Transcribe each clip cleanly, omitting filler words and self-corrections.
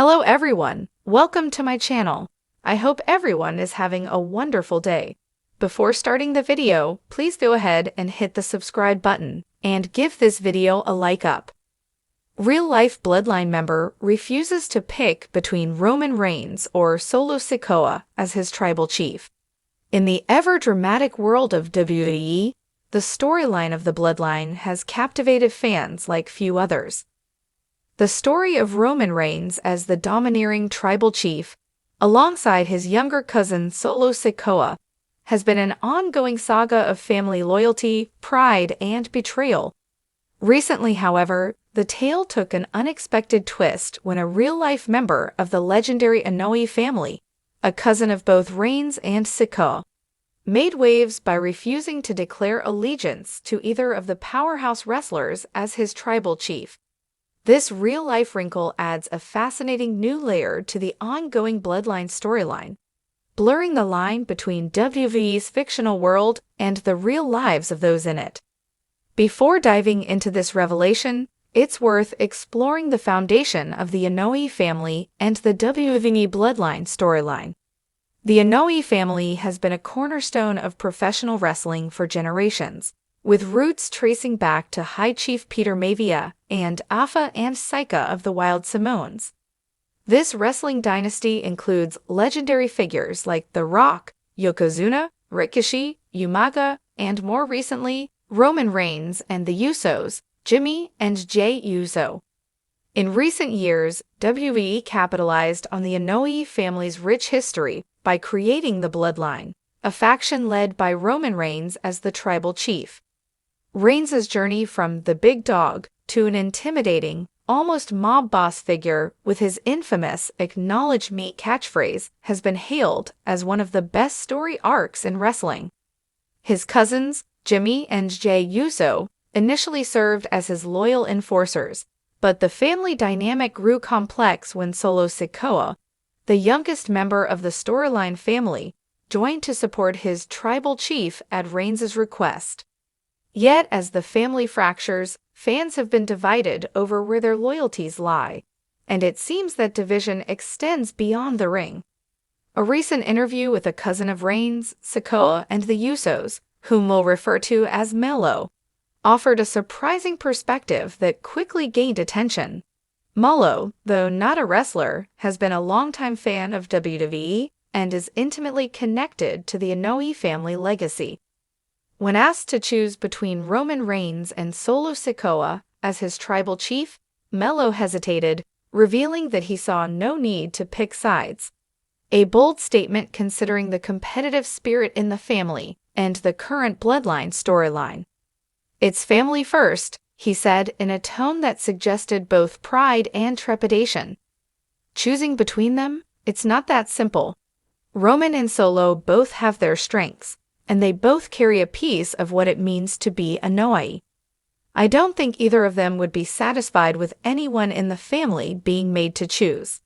Hello everyone, welcome to my channel. I hope everyone is having a wonderful day. Before starting the video, please go ahead and hit the subscribe button and give this video a like up. Real-life Bloodline member refuses to pick between Roman Reigns or Solo Sikoa as his tribal chief. In the ever-dramatic world of WWE, the storyline of the Bloodline has captivated fans like few others. The story of Roman Reigns as the domineering tribal chief, alongside his younger cousin Solo Sikoa, has been an ongoing saga of family loyalty, pride, and betrayal. Recently, however, the tale took an unexpected twist when a real-life member of the legendary Anoi family, a cousin of both Reigns and Sikoa, made waves by refusing to declare allegiance to either of the powerhouse wrestlers as his tribal chief. This real-life wrinkle adds a fascinating new layer to the ongoing Bloodline storyline, blurring the line between WWE's fictional world and the real lives of those in it. Before diving into this revelation, it's worth exploring the foundation of the Anoi family and the WWE Bloodline storyline. The Anoi family has been a cornerstone of professional wrestling for generations, with roots tracing back to High Chief Peter Maivia and Alpha and Sikoa of the Wild Samoans. This wrestling dynasty includes legendary figures like The Rock, Yokozuna, Rikishi, Umaga, and more recently, Roman Reigns and the Usos, Jimmy and Jey Uso. In recent years, WWE capitalized on the Anoi family's rich history by creating the Bloodline, a faction led by Roman Reigns as the tribal chief. Reigns' journey from the big dog to an intimidating, almost mob boss figure with his infamous "Acknowledge Me" catchphrase has been hailed as one of the best story arcs in wrestling. His cousins, Jimmy and Jey Uso, initially served as his loyal enforcers, but the family dynamic grew complex when Solo Sikoa, the youngest member of the storyline family, joined to support his tribal chief at Reigns' request. Yet, as the family fractures, fans have been divided over where their loyalties lie, and it seems that division extends beyond the ring. A recent interview with a cousin of Reigns, Sikoa, and the Usos, whom we'll refer to as Melo, offered a surprising perspective that quickly gained attention. Melo, though not a wrestler, has been a longtime fan of WWE and is intimately connected to the Anoi family legacy. When asked to choose between Roman Reigns and Solo Sikoa as his tribal chief, Melo hesitated, revealing that he saw no need to pick sides. A bold statement considering the competitive spirit in the family and the current Bloodline storyline. "It's family first," he said in a tone that suggested both pride and trepidation. "Choosing between them, it's not that simple. Roman and Solo both have their strengths, and they both carry a piece of what it means to be Anoi. I don't think either of them would be satisfied with anyone in the family being made to choose."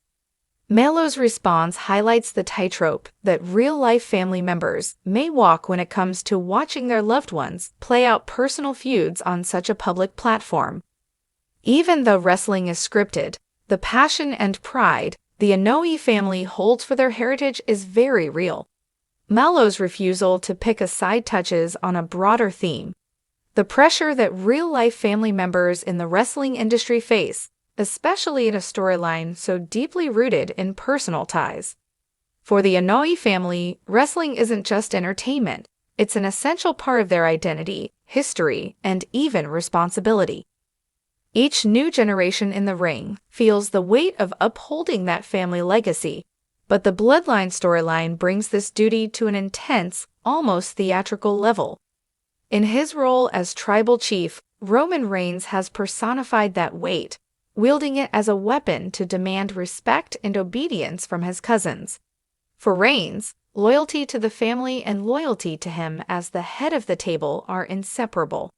Melo's response highlights the tightrope that real-life family members may walk when it comes to watching their loved ones play out personal feuds on such a public platform. Even though wrestling is scripted, the passion and pride the Anoi family holds for their heritage is very real. Melo's refusal to pick a side touches on a broader theme: the pressure that real-life family members in the wrestling industry face, especially in a storyline so deeply rooted in personal ties. For the Anoi family, wrestling isn't just entertainment, it's an essential part of their identity, history, and even responsibility. Each new generation in the ring feels the weight of upholding that family legacy, but the Bloodline storyline brings this duty to an intense, almost theatrical level. In his role as tribal chief, Roman Reigns has personified that weight, wielding it as a weapon to demand respect and obedience from his cousins. For Reigns, loyalty to the family and loyalty to him as the head of the table are inseparable.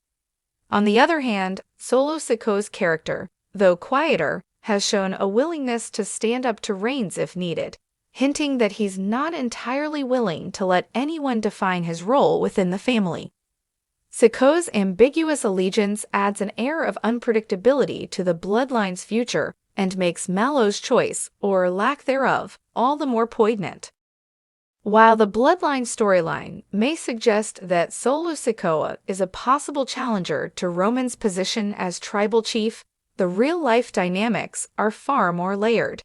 On the other hand, Solo Sikoa's character, though quieter, has shown a willingness to stand up to Reigns if needed, hinting that he's not entirely willing to let anyone define his role within the family. Sikoa's ambiguous allegiance adds an air of unpredictability to the Bloodline's future, and makes Malo's choice, or lack thereof, all the more poignant. While the bloodline storyline may suggest that Solo Sikoa is a possible challenger to Roman's position as tribal chief, the real-life dynamics are far more layered.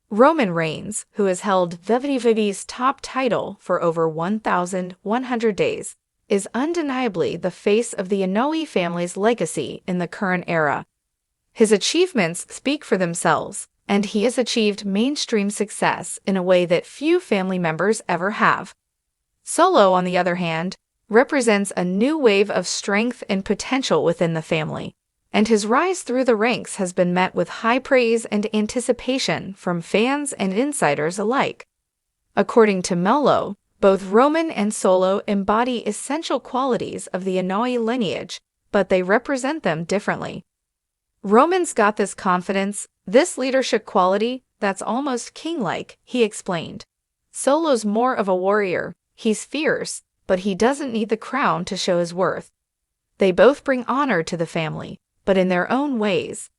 Roman Reigns, who has held WWE's top title for over 1,100 days, is undeniably the face of the Anoi family's legacy in the current era. His achievements speak for themselves, and he has achieved mainstream success in a way that few family members ever have. Solo, on the other hand, represents a new wave of strength and potential within the family, and his rise through the ranks has been met with high praise and anticipation from fans and insiders alike. According to Malo, both Roman and Solo embody essential qualities of the Anoi lineage, but they represent them differently. Roman's got this confidence, this leadership quality that's almost king-like, he explained. Solo's more of a warrior, he's fierce, but he doesn't need the crown to show his worth. They both bring honor to the family, but in their own ways.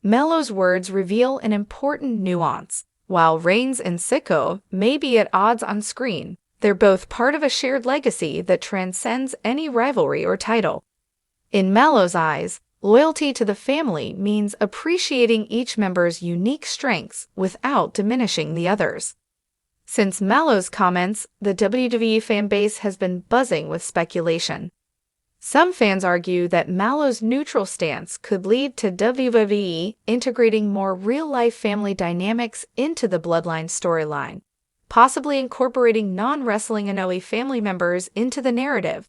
Malo's words reveal an important nuance. While Reigns and Sikoa may be at odds on screen, they're both part of a shared legacy that transcends any rivalry or title. In Malo's eyes, loyalty to the family means appreciating each member's unique strengths without diminishing the others. Since Malo's comments, the WWE fanbase has been buzzing with speculation. Some fans argue that Malo's neutral stance could lead to WWE integrating more real-life family dynamics into the Bloodline storyline, possibly incorporating non-wrestling Anoi family members into the narrative.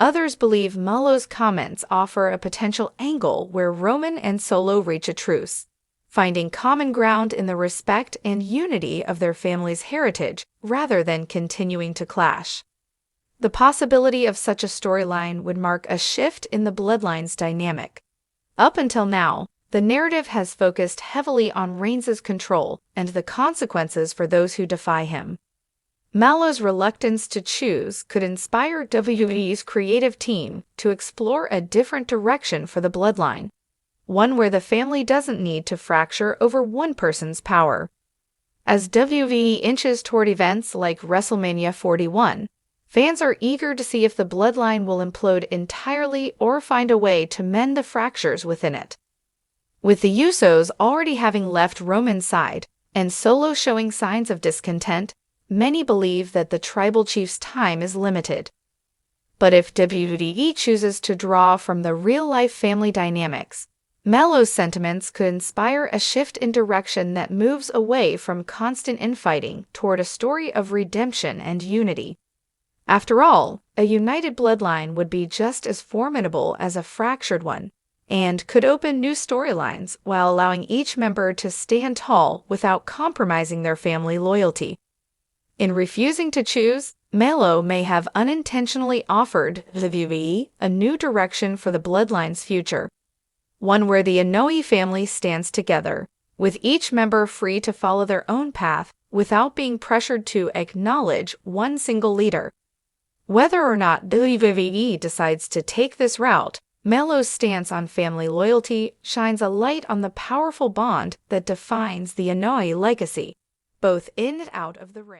Others believe Malo's comments offer a potential angle where Roman and Solo reach a truce, finding common ground in the respect and unity of their family's heritage rather than continuing to clash. The possibility of such a storyline would mark a shift in the Bloodline's dynamic. Up until now, the narrative has focused heavily on Reigns' control and the consequences for those who defy him. Malo's reluctance to choose could inspire WWE's creative team to explore a different direction for the Bloodline, one where the family doesn't need to fracture over one person's power. As WWE inches toward events like WrestleMania 41, fans are eager to see if the Bloodline will implode entirely or find a way to mend the fractures within it. With the Usos already having left Roman's side and Solo showing signs of discontent, many believe that the tribal chief's time is limited. But if WWE chooses to draw from the real-life family dynamics, Malo's sentiments could inspire a shift in direction that moves away from constant infighting toward a story of redemption and unity. After all, a united bloodline would be just as formidable as a fractured one, and could open new storylines while allowing each member to stand tall without compromising their family loyalty. In refusing to choose, Malo may have unintentionally offered WWE a new direction for the Bloodline's future, one where the Anoi family stands together, with each member free to follow their own path without being pressured to acknowledge one single leader. Whether or not WWE decides to take this route, Malo's stance on family loyalty shines a light on the powerful bond that defines the Anoi legacy, both in and out of the ring.